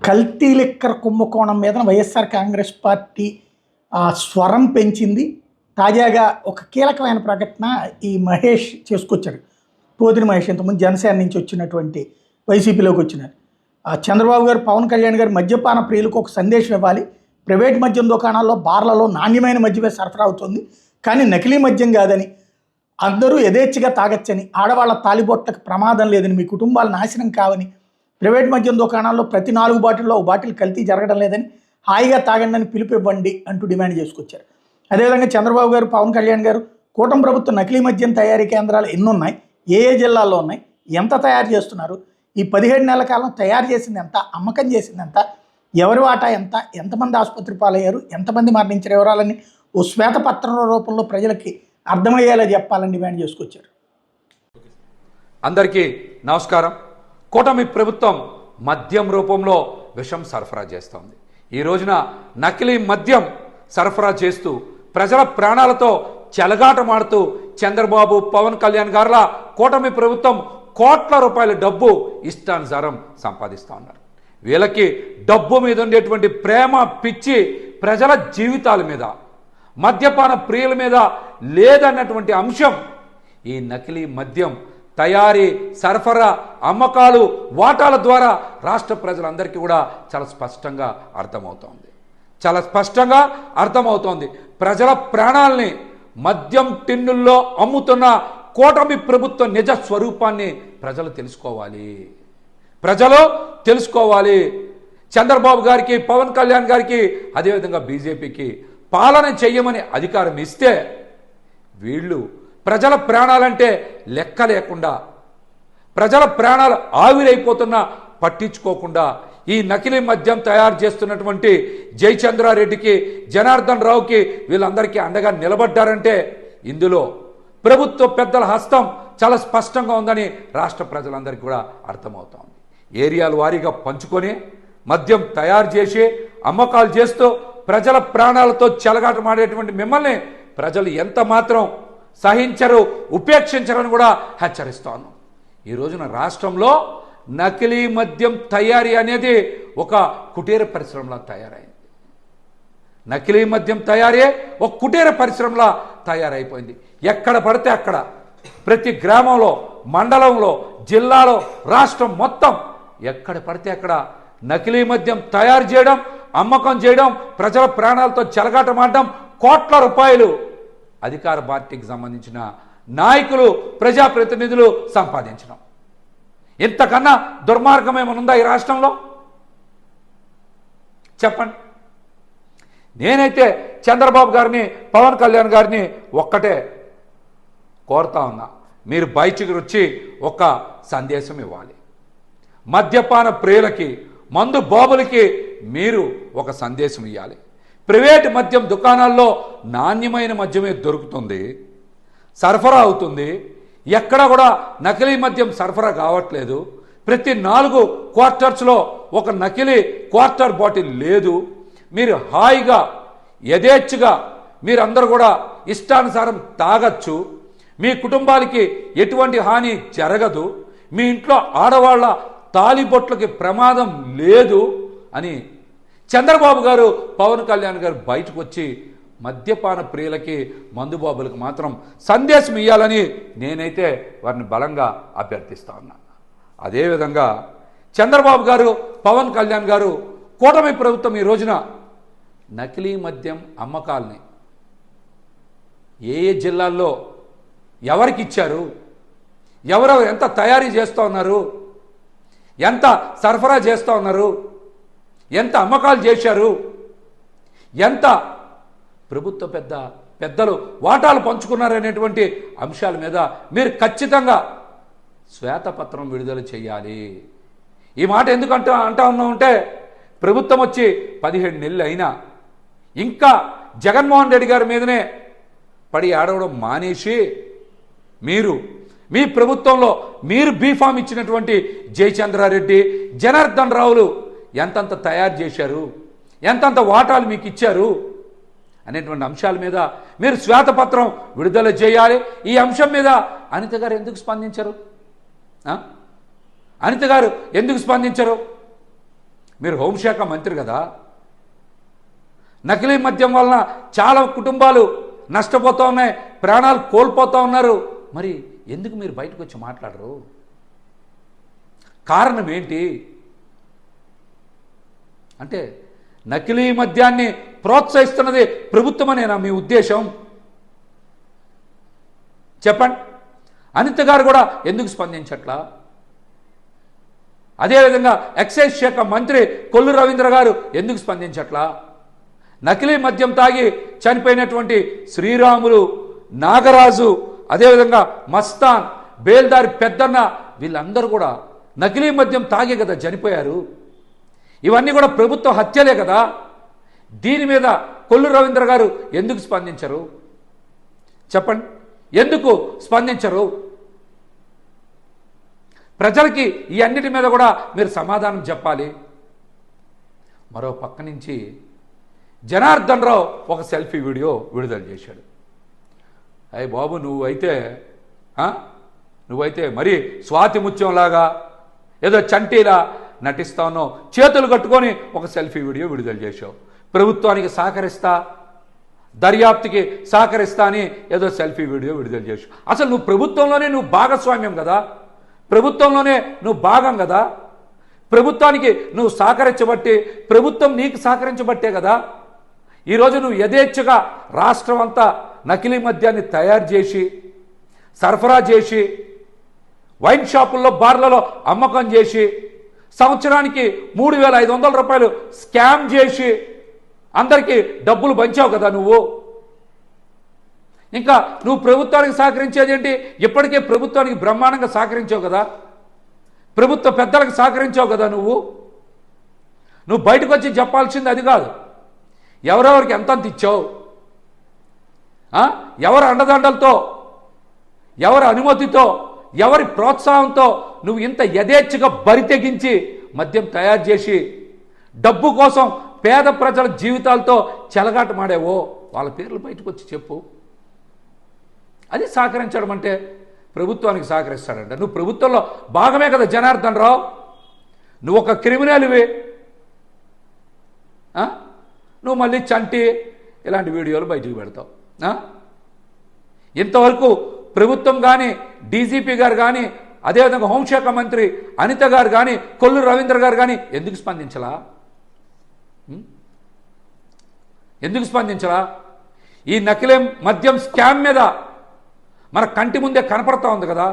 కల్తీ లిక్కర్ కుంభకోణం మీద వైఎస్ఆర్ కాంగ్రెస్ పార్టీ స్వరం పెంచింది. తాజాగా ఒక కీలకమైన ప్రకటన ఈ మహేష్ చేసుకొచ్చారు. పోతిన మహేష్ ఇంతకుముందు జనసేన నుంచి వచ్చినటువంటి వైసీపీలోకి వచ్చినారు. చంద్రబాబు గారు, పవన్ కళ్యాణ్ గారు మద్యపాన ప్రియులకు ఒక సందేశం ఇవ్వాలి. ప్రైవేట్ మద్యం దుకాణాల్లో, బార్లలో నాణ్యమైన మద్యమే సరఫరా అవుతుంది, కానీ నకిలీ మద్యం కాదని, అందరూ యథేచ్ఛగా తాగొచ్చని, ఆడవాళ్ళ తాలిబొట్లకు ప్రమాదం లేదని, మీ కుటుంబాలు నాశనం కావని, ప్రైవేట్ మద్యం దుకాణాల్లో ప్రతి 4 బాటిల్లో ఒక బాటిల్ కల్తీ జరగడం లేదని, హాయిగా తాగండి అని పిలుపు ఇవ్వండి అంటూ డిమాండ్ చేసుకొచ్చారు. అదేవిధంగా చంద్రబాబు గారు, పవన్ కళ్యాణ్ గారు కూటమి ప్రభుత్వం నకిలీ మద్యం తయారీ కేంద్రాలు ఎన్ని ఉన్నాయి, ఏ జిల్లాల్లో ఉన్నాయి, ఎంత తయారు చేస్తున్నారు, ఈ 17 నెలల కాలం తయారు చేసింది ఎంత, అమ్మకం చేసింది ఎంత, ఎవరి వాటా ఎంత, ఎంతమంది ఆసుపత్రి పాలయ్యారు, ఎంతమంది మరణించిన వివరాలని ఓ శ్వేతపత్రం రూపంలో ప్రజలకి అర్థమయ్యేలా చెప్పాలని డిమాండ్ చేసుకొచ్చారు. అందరికీ నమస్కారం. కూటమి ప్రభుత్వం మద్యం రూపంలో విషం సరఫరా చేస్తోంది. ఈ రోజున నకిలీ మద్యం సరఫరా చేస్తూ ప్రజల ప్రాణాలతో చెలగాటమాడుతూ చంద్రబాబు, పవన్ కళ్యాణ్ గారుల కూటమి ప్రభుత్వం కోట్ల రూపాయల డబ్బు ఇష్టానుసారం సంపాదిస్తూ ఉన్నారు. వీళ్ళకి డబ్బు మీద ఉండేటువంటి ప్రేమ, పిచ్చి ప్రజల జీవితాల మీద, మద్యపాన ప్రియుల మీద లేదన్నటువంటి అంశం ఈ నకిలీ మద్యం తయారీ, సరఫరా, అమ్మకాలు, వాటాల ద్వారా రాష్ట్ర ప్రజలందరికీ కూడా చాలా స్పష్టంగా అర్థమవుతోంది. ప్రజల ప్రాణాలని మద్యం టిన్నుల్లో అమ్ముతున్న కూటమి ప్రభుత్వ నిజ స్వరూపాన్ని ప్రజలు తెలుసుకోవాలి. చంద్రబాబు గారికి, పవన్ కళ్యాణ్ గారికి, అదేవిధంగా బీజేపీకి పాలన చెయ్యమని అధికారం ఇస్తే వీళ్ళు ప్రజల ప్రాణాలంటే లెక్క లేకుండా, ప్రజల ప్రాణాలు ఆవిరైపోతున్నా పట్టించుకోకుండా ఈ నకిలీ మద్యం తయారు చేస్తున్నటువంటి జయచంద్రారెడ్డికి, జనార్దన్ రావుకి, వీళ్ళందరికీ అండగా నిలబడ్డారంటే ఇందులో ప్రభుత్వ పెద్దల హస్తం చాలా స్పష్టంగా ఉందని రాష్ట్ర ప్రజలందరికీ కూడా అర్థమవుతోంది. ఏరియాల వారీగా పంచుకొని మద్యం తయారు చేసి అమ్మకాలు చేస్తూ ప్రజల ప్రాణాలతో చెలగాటమాడేటువంటి మిమ్మల్ని ప్రజలు ఎంత మాత్రం సహించరు, ఉపేక్షించరని కూడా హెచ్చరిస్తాను. ఈ రోజున రాష్ట్రంలో నకిలీ మద్యం తయారీ అనేది ఒక కుటీర పరిశ్రమలా తయారైంది. నకిలీ మద్యం తయారీ ఒక కుటీర పరిశ్రమలా తయారైపోయింది. ఎక్కడ పడితే అక్కడ, ప్రతి గ్రామంలో, మండలంలో, జిల్లాలో, రాష్ట్రం మొత్తం ఎక్కడ పడితే అక్కడ నకిలీ మద్యం తయారు చేయడం, అమ్మకం చేయడం, ప్రజల ప్రాణాలతో చెలగాటమాడడం, కోట్ల రూపాయలు అధికార పార్టీకి సంబంధించిన నాయకులు, ప్రజాప్రతినిధులు సంపాదించడం. ఇంతకన్నా దుర్మార్గం ఏమనుందా ఈ రాష్ట్రంలో? చెప్పండి. నేనైతే చంద్రబాబు గారిని, పవన్ కళ్యాణ్ గారిని ఒక్కటే కోరుతా ఉన్నా, మీరు బయటికి వచ్చి ఒక సందేశం ఇవ్వాలి. మద్యపాన ప్రియులకి, మందు బాబులకి మీరు ఒక సందేశం ఇవ్వాలి. ప్రైవేట్ మద్యం దుకాణాల్లో నాణ్యమైన మద్యమే దొరుకుతుంది, సరఫరా అవుతుంది. ఎక్కడ కూడా నకిలీ మద్యం సరఫరా కావట్లేదు. ప్రతి 4 క్వార్టర్స్లో ఒక నకిలీ క్వార్టర్ బాటిల్ లేదు. మీరు హాయిగా, యథేచ్ఛగా మీరందరూ కూడా ఇష్టానుసారం తాగచ్చు. మీ కుటుంబాలకి ఎటువంటి హాని జరగదు. మీ ఇంట్లో ఆడవాళ్ళ తాలిబొట్లకి ప్రమాదం లేదు అని చంద్రబాబు గారు, పవన్ కళ్యాణ్ గారు బయటకు వచ్చి మద్యపాన ప్రియులకి, మందుబాబులకు మాత్రం సందేశం ఇవ్వాలని నేనైతే వారిని బలంగా అభ్యర్థిస్తా ఉన్నా. అదేవిధంగా చంద్రబాబు గారు, పవన్ కళ్యాణ్ గారు, కూటమి ప్రభుత్వం ఈ రోజున నకిలీ మద్యం అమ్మకాలని ఏ జిల్లాల్లో ఎవరికి ఇచ్చారు, ఎవరెవరు ఎంత తయారీ చేస్తూ ఉన్నారు, ఎంత సరఫరా చేస్తూ ఉన్నారు, ఎంత అమ్మకాలు చేశారు, ఎంత ప్రభుత్వ పెద్దలు వాటాలు పంచుకున్నారనేటువంటి అంశాల మీద మీరు ఖచ్చితంగా శ్వేతపత్రం విడుదల చేయాలి. ఈ మాట ఎందుకంటే అంటా ఉన్నామంటే, ప్రభుత్వం వచ్చి 17 నెలలు అయినా ఇంకా జగన్మోహన్ రెడ్డి గారి మీదనే పడి ఆడవడం మానేసి మీ ప్రభుత్వంలో మీరు బీఫామ్ ఇచ్చినటువంటి జయచంద్రారెడ్డి, జనార్దన్ రావులు ఎంతంత తయారు చేశారు, ఎంతంత వాటాలు మీకు ఇచ్చారు అనేటువంటి అంశాల మీద మీరు శ్వేతపత్రం విడుదల చేయాలి. ఈ అంశం మీద అనిత గారు ఎందుకు స్పందించరు? మీరు హోంశాఖ మంత్రి కదా. నకిలీ మద్యం వలన చాలా కుటుంబాలు నష్టపోతూ ఉన్నాయి, ప్రాణాలు కోల్పోతూ ఉన్నారు. మరి ఎందుకు మీరు బయటకు వచ్చి మాట్లాడరు? కారణం ఏంటి అంటే నకిలీ మద్యాన్ని ప్రోత్సహిస్తున్నది ప్రభుత్వమనేనా మీ ఉద్దేశం? చెప్పండి. అనిత గారు కూడా ఎందుకు స్పందించట్లా? అదేవిధంగా ఎక్సైజ్ శాఖ మంత్రి కొల్లు రవీంద్ర గారు ఎందుకు స్పందించట్లా? నకిలీ మద్యం తాగి చనిపోయినటువంటి శ్రీరాములు, నాగరాజు, అదేవిధంగా మస్తాన్, బేల్దారి పెద్దన్న, వీళ్ళందరూ కూడా నకిలీ మద్యం తాగే కదా చనిపోయారు. ఇవన్నీ కూడా ప్రభుత్వ హత్యలే కదా. దీని మీద కొల్లు రవీంద్ర గారు ఎందుకు స్పందించరు? చెప్పండి, ఎందుకు స్పందించరు? ప్రజలకి ఈ అన్నిటి మీద కూడా మీరు సమాధానం చెప్పాలి. మరో పక్క నుంచి జనార్దన్ రావు ఒక సెల్ఫీ వీడియో విడుదల చేశాడు. అయ్య బాబు, నువ్వైతే మరీ స్వాతి ముత్యంలాగా ఏదో చంటీలా నటిస్తానో చేతులు కట్టుకొని ఒక సెల్ఫీ వీడియో విడుదల చేశావు. ప్రభుత్వానికి సహకరిస్తా, దర్యాప్తుకి సహకరిస్తా అని ఏదో సెల్ఫీ వీడియో విడుదల చేశావు. అసలు నువ్వు ప్రభుత్వంలోనే నువ్వు భాగస్వామ్యం కదా, ప్రభుత్వంలోనే నువ్వు భాగం కదా. ప్రభుత్వానికి నువ్వు సహకరించబట్టి, ప్రభుత్వం నీకు సహకరించబట్టే కదా ఈరోజు నువ్వు యథేచ్ఛగా రాష్ట్రం అంతా నకిలీ మద్యాన్ని తయారు చేసి, సరఫరా చేసి, వైన్ షాపుల్లో, బార్లలో అమ్మకం చేసి, సంవత్సరానికి 3,500 రూపాయలు స్కామ్ చేసి అందరికీ డబ్బులు పంచావు కదా నువ్వు. ఇంకా నువ్వు ప్రభుత్వానికి సహకరించేది ఏంటి? ఇప్పటికే ప్రభుత్వానికి బ్రహ్మాండంగా సహకరించావు కదా, ప్రభుత్వ పెద్దలకు సహకరించావు కదా నువ్వు బయటకు వచ్చి చెప్పాల్సింది అది కాదు. ఎవరెవరికి ఎంతంత ఇచ్చావు, ఎవరి అండదండలతో, ఎవరి అనుమతితో, ఎవరి ప్రోత్సాహంతో నువ్వు ఇంత యథేచ్ఛగా బరి తెగించి మద్యం తయారు చేసి డబ్బు కోసం పేద ప్రజల జీవితాలతో చెలగాటమాడేవో వాళ్ళ పేర్లు బయటకు వచ్చి చెప్పు. అది సహకరించడం అంటే ప్రభుత్వానికి సహకరిస్తాడంట. నువ్వు ప్రభుత్వంలో భాగమే కదా జనార్దన్ రావు. నువ్వు ఒక క్రిమినల్వి, నువ్వు మళ్ళీ చంటి ఇలాంటి వీడియోలు బయటికి పెడతావు. ఇంతవరకు ప్రభుత్వం కానీ, డీజీపీ గారు కానీ, అదేవిధంగా హోంశాఖ మంత్రి అనిత గారు కానీ, కొల్లు రవీంద్ర గారు కానీ ఎందుకు స్పందించలా? ఎందుకు స్పందించలా? ఈ నకిలీ మద్యం స్కామ్ మీద మన కంటి ముందే కనపడతా ఉంది కదా,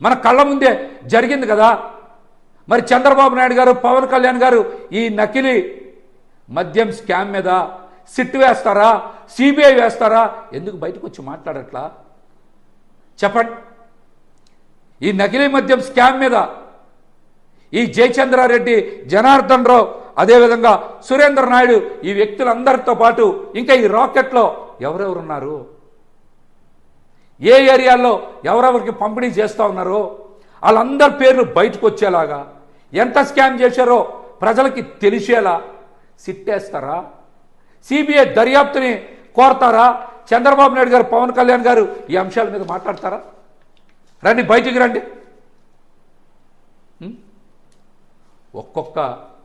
మన కళ్ళ ముందే జరిగింది కదా. మరి చంద్రబాబు నాయుడు గారు, పవన్ కళ్యాణ్ గారు ఈ నకిలీ మద్యం స్కామ్ మీద సిట్ వేస్తారా, సిబిఐ వేస్తారా? ఎందుకు బయటకు వచ్చి మాట్లాడట్లా? చెప్పండి. ఈ నకిలీ మద్యం స్కామ్ మీద ఈ జయచంద్రారెడ్డి, జనార్దన్ రావు, అదేవిధంగా సురేంద్ర నాయుడు, ఈ వ్యక్తులందరితో పాటు ఇంకా ఈ రాకెట్లో ఎవరెవరున్నారు, ఏ ఏరియాల్లో ఎవరెవరికి పంపిణీ చేస్తూ ఉన్నారో వాళ్ళందరి పేర్లు బయటకు వచ్చేలాగా, ఎంత స్కామ్ చేశారో ప్రజలకి తెలిసేలా సిట్టేస్తారా? సిబిఐ దర్యాప్తుని కోరతారా? చంద్రబాబు నాయుడు గారు, పవన్ కళ్యాణ్ గారు ఈ అంశాల మీద మాట్లాడతారా? రండి, బయటికి రండి. ఒక్కొక్క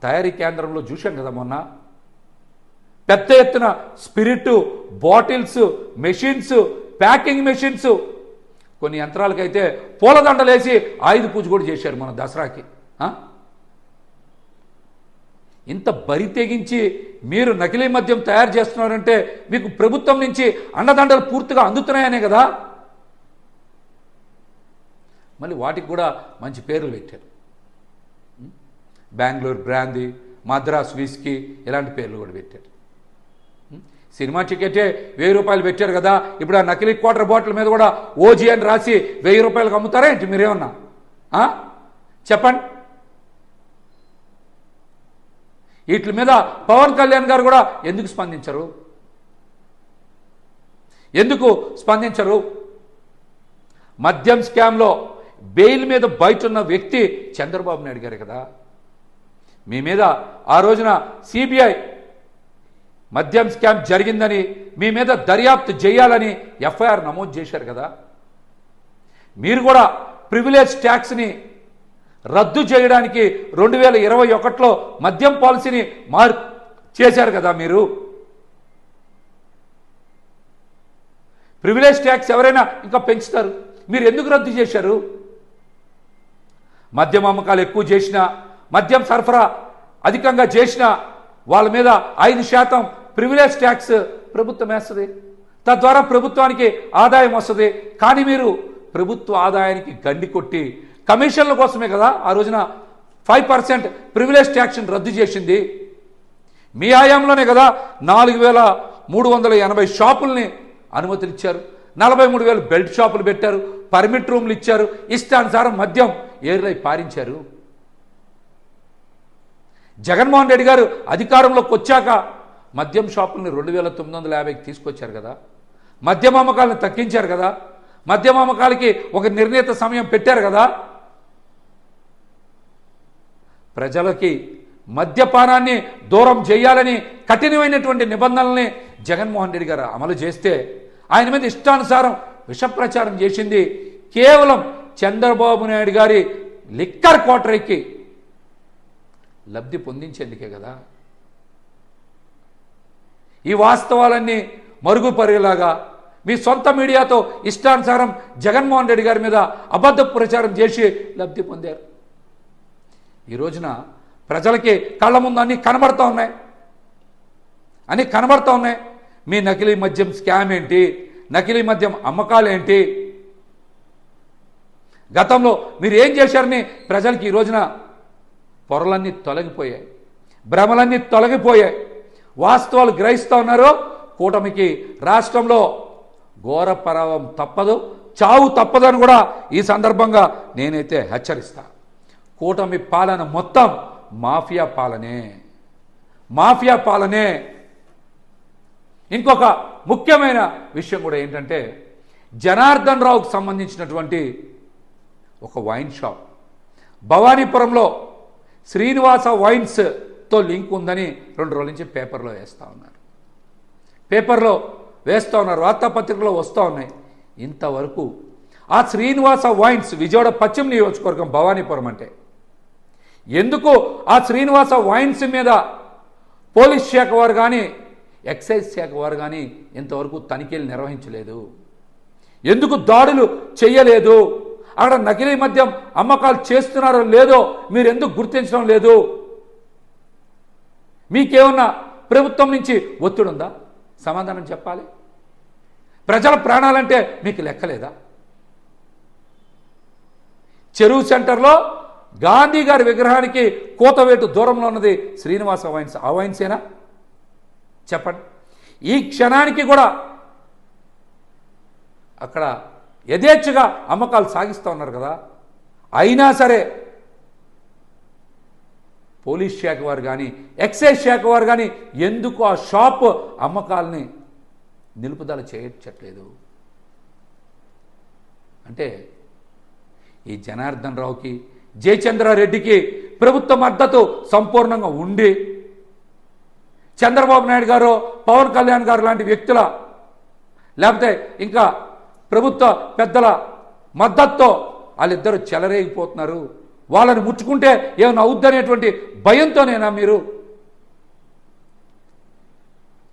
తయారీ కేంద్రంలో చూశాం కదా మొన్న, పెద్ద ఎత్తున spirit bottles, machines, packing machines, కొన్ని యంత్రాలకైతే పూలదండలేసి ఆయుధ పూజ కూడా చేశారు మన దసరాకి. ఇంత బరి తెగించి మీరు నకిలీ మద్యం తయారు చేస్తున్నారంటే మీకు ప్రభుత్వం నుంచి అండదండలు పూర్తిగా అందుతున్నాయనే కదా. మళ్ళీ వాటికి కూడా మంచి పేర్లు పెట్టారు. బెంగళూరు బ్రాందీ, మద్రాస్ విస్కీ, ఇలాంటి పేర్లు కూడా పెట్టారు. సినిమా టికెటే 1000 రూపాయలు పెట్టారు కదా, ఇప్పుడు ఆ నకిలీ క్వార్టర్ బాటిల్ మీద కూడా ఓజీ అని రాసి 1000 రూపాయలకు అమ్ముతారా ఏంటి మీరేమన్నా? చెప్పండి. వీటి మీద పవన్ కళ్యాణ్ గారు కూడా ఎందుకు స్పందించరు? ఎందుకు స్పందించరు? మద్యం స్కామ్లో బెయిల్ మీద బయట ఉన్న వ్యక్తి చంద్రబాబు నాయుడు గారు కదా. మీ మీద ఆ రోజున సిబిఐ మద్యం స్కామ్ జరిగిందని, మీ మీద దర్యాప్తు చేయాలని ఎఫ్ఐఆర్ నమోదు చేశారు కదా. మీరు కూడా ప్రివిలేజ్ ట్యాక్స్ని రద్దు చేయడానికి 2021లో మద్యం పాలసీని చేశారు కదా మీరు. ప్రివిలేజ్ ట్యాక్స్ ఎవరైనా ఇంకా పెంచుతారు, మీరు ఎందుకు రద్దు చేశారు? మద్యం అమ్మకాలు ఎక్కువ చేసినా, మద్యం సరఫరా అధికంగా చేసినా వాళ్ళ మీద 5% ప్రివిలేజ్ ట్యాక్స్ ప్రభుత్వం వేస్తుంది. తద్వారా ప్రభుత్వానికి ఆదాయం వస్తుంది. కానీ మీరు ప్రభుత్వ ఆదాయానికి గండి కొట్టి కమిషన్ల కోసమే కదా ఆ రోజున 5% ప్రివిలేజ్ ట్యాక్స్ని రద్దు చేసింది. మీ హయాంలోనే కదా 4,380 షాపుల్ని అనుమతులు ఇచ్చారు, 43,000 బెల్ట్ షాపులు పెట్టారు, పర్మిట్ రూమ్లు ఇచ్చారు, ఇష్టానుసారం మద్యం ఏర్లై పారించారు. జగన్మోహన్ రెడ్డి గారు అధికారంలోకి వచ్చాక మద్యం షాపుల్ని 2,950కి తీసుకొచ్చారు కదా, మద్యం అమ్మకాలను తగ్గించారు కదా, మద్యం అమ్మకాలకి ఒక నిర్ణీత సమయం పెట్టారు కదా. ప్రజలకి మద్యపానాన్ని దూరం చేయాలని కఠినమైనటువంటి నిబంధనల్ని జగన్మోహన్ రెడ్డి గారు అమలు చేస్తే ఆయన మీద ఇష్టానుసారం విష ప్రచారం చేసింది కేవలం చంద్రబాబు నాయుడు గారి లిక్కర్ కోటరీకి లబ్ధి పొందించేందుకే కదా. ఈ వాస్తవాలన్నీ మరుగుపరిలాగా మీ సొంత మీడియాతో ఇష్టానుసారం జగన్మోహన్ రెడ్డి గారి మీద అబద్ధ ప్రచారం చేసి లబ్ధి పొందారు. ఈ రోజున ప్రజలకి కళ్ళ ముందు అన్నీ కనబడుతూ ఉన్నాయి. మీ నకిలీ మద్యం స్కామ్ ఏంటి, నకిలీ మద్యం అమ్మకాలు ఏంటి, గతంలో మీరు ఏం చేశారని ప్రజలకి ఈ రోజున పొరలన్నీ తొలగిపోయాయి, భ్రమలన్నీ తొలగిపోయాయి. వాస్తవాలు గ్రహిస్తూ ఉన్నారు. కూటమికి రాష్ట్రంలో ఘోర పరావం తప్పదు, చావు తప్పదని కూడా ఈ సందర్భంగా నేనైతే హెచ్చరిస్తా. కూటమి పాలన మొత్తం మాఫియా పాలనే. ఇంకొక ముఖ్యమైన విషయం కూడా ఏంటంటే జనార్దన్ రావుకు సంబంధించినటువంటి ఒక వైన్ షాప్ భవానీపురంలో శ్రీనివాస వైన్స్తో లింక్ ఉందని 2 రోజుల నుంచి పేపర్లో వేస్తూ ఉన్నారు, వార్తాపత్రికలో వస్తూ ఉన్నాయి. ఇంతవరకు ఆ శ్రీనివాస వైన్స్ విజయవాడ పశ్చిమ నియోజకవర్గం భవానీపురం అంటే ఎందుకు ఆ శ్రీనివాస వైన్స్ మీద పోలీస్ శాఖ వారు కానీ ఎక్సైజ్ శాఖ వారు కానీ ఇంతవరకు తనిఖీలు నిర్వహించలేదు? ఎందుకు దాడులు చేయలేదు? అక్కడ నకిలీ మద్యం అమ్మకాలు చేస్తున్నారో లేదో మీరు ఎందుకు గుర్తించడం లేదు? మీకేమన్నా ప్రభుత్వం నుంచి ఒత్తిడి ఉందా? సమాధానం చెప్పాలి. ప్రజల ప్రాణాలంటే మీకు లెక్కలేదా? చెరువు సెంటర్లో గాంధీ గారి విగ్రహానికి కోతవేటు దూరంలో ఉన్నది శ్రీనివాస వైన్స్. ఆ వైన్సేనా? చెప్పండి. ఈ క్షణానికి కూడా అక్కడ యథేచ్ఛగా అమ్మకాలు సాగిస్తూ ఉన్నారు కదా. అయినా సరే పోలీస్ శాఖ వారు కానీ ఎక్సైజ్ శాఖ వారు కానీ ఎందుకు ఆ షాప్ అమ్మకాలని నిలుపుదల చేయట్లేదు? అంటే ఈ జనార్దన్ రావుకి, జయచంద్రారెడ్డికి ప్రభుత్వ మద్దతు సంపూర్ణంగా ఉండి చంద్రబాబు నాయుడు గారు, పవన్ కళ్యాణ్ గారు లాంటి వ్యక్తుల లేకపోతే ఇంకా ప్రభుత్వ పెద్దల మద్దతుతో వాళ్ళిద్దరూ చెలరేగిపోతున్నారు. వాళ్ళని ముట్టుకుంటే ఏమైనా అవుద్దనేటువంటి భయంతోనేనా మీరు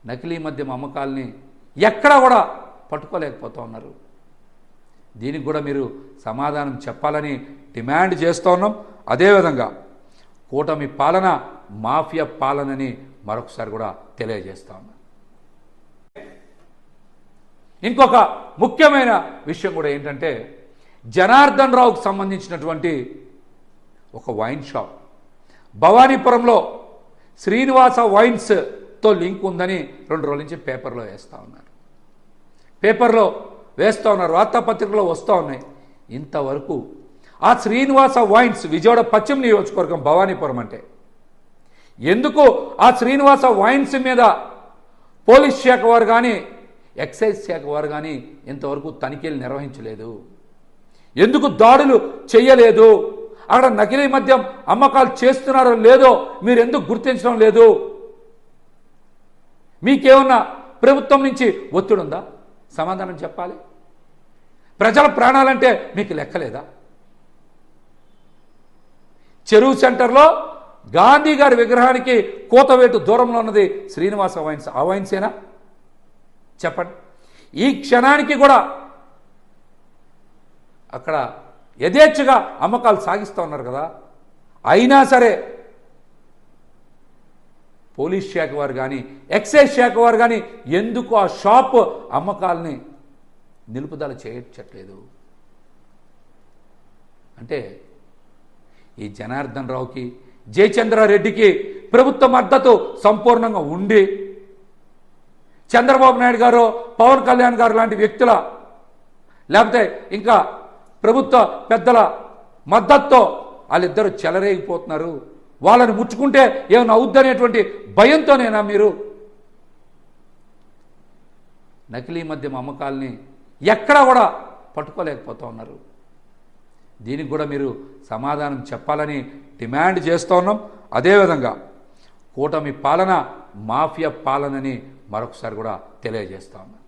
నకిలీ మద్యం అమ్మకాలని ఎక్కడా కూడా పట్టుకోలేకపోతూ ఉన్నారు? దీనికి కూడా మీరు సమాధానం చెప్పాలని డిమాండ్ చేస్తూ ఉన్నాం. అదేవిధంగా కూటమి పాలన మాఫియా పాలనని మరొకసారి కూడా తెలియజేస్తా ఉన్నాం. ఇంకొక ముఖ్యమైన విషయం కూడా ఏంటంటే జనార్దన్ రావుకు సంబంధించినటువంటి ఒక వైన్ షాప్ భవానీపురంలో శ్రీనివాస వైన్స్తో లింక్ ఉందని 2 రోజుల నుంచి పేపర్లో వేస్తూ ఉన్నారు, వార్తాపత్రికలో వస్తూ ఉన్నాయి. ఇంతవరకు ఆ శ్రీనివాస వైన్స్ విజయవాడ పశ్చిమ నియోజకవర్గం భవానీపురం అంటే ఎందుకు ఆ శ్రీనివాస వైన్స్ మీద పోలీస్ శాఖ వారు కానీ ఎక్సైజ్ శాఖ వారు కానీ ఇంతవరకు తనిఖీలు నిర్వహించలేదు? ఎందుకు దాడులు చేయలేదు? అక్కడ నకిలీ మద్యం అమ్మకాలు చేస్తున్నారో లేదో మీరు ఎందుకు గుర్తించడం లేదు? మీకేమన్నా ప్రభుత్వం నుంచి ఒత్తిడి ఉందా? సమాధానం చెప్పాలి. ప్రజల ప్రాణాలంటే మీకు లెక్కలేదా? చెరువు సెంటర్లో గాంధీ గారి విగ్రహానికి కూతవేటు దూరంలో ఉన్నది శ్రీనివాస వైన్స్. ఆ వైన్సేనా చెప్పండి. ఈ క్షణానికి కూడా అక్కడ యథేచ్ఛగా అమ్మకాలు సాగిస్తూ ఉన్నారు కదా. అయినా సరే పోలీస్ శాఖ వారు కానీ ఎక్సైజ్ శాఖ వారు కానీ ఎందుకు ఆ షాప్ అమ్మకాలని నిలుపుదల చేయట్లేదు? అంటే ఈ జనార్దన్ రావుకి, జయచంద్రారెడ్డికి ప్రభుత్వ మద్దతు సంపూర్ణంగా ఉండి చంద్రబాబు నాయుడు గారు, పవన్ కళ్యాణ్ గారు లాంటి వ్యక్తుల, లేకపోతే ఇంకా ప్రభుత్వ పెద్దల మద్దతుతో వాళ్ళిద్దరూ చెలరేగిపోతున్నారు. వాళ్ళని ముట్టుకుంటే ఏమైనా అవుద్దనేటువంటి భయంతోనేనా మీరు నకిలీ మద్యం అమ్మకాలని ఎక్కడా కూడా పట్టుకోలేకపోతూ ఉన్నారు? దీనికి కూడా మీరు సమాధానం చెప్పాలని డిమాండ్ చేస్తూ ఉన్నాం. అదేవిధంగా కూటమి పాలన మాఫియా పాలనని మరొకసారి కూడా తెలియజేస్తా ఉన్నాం.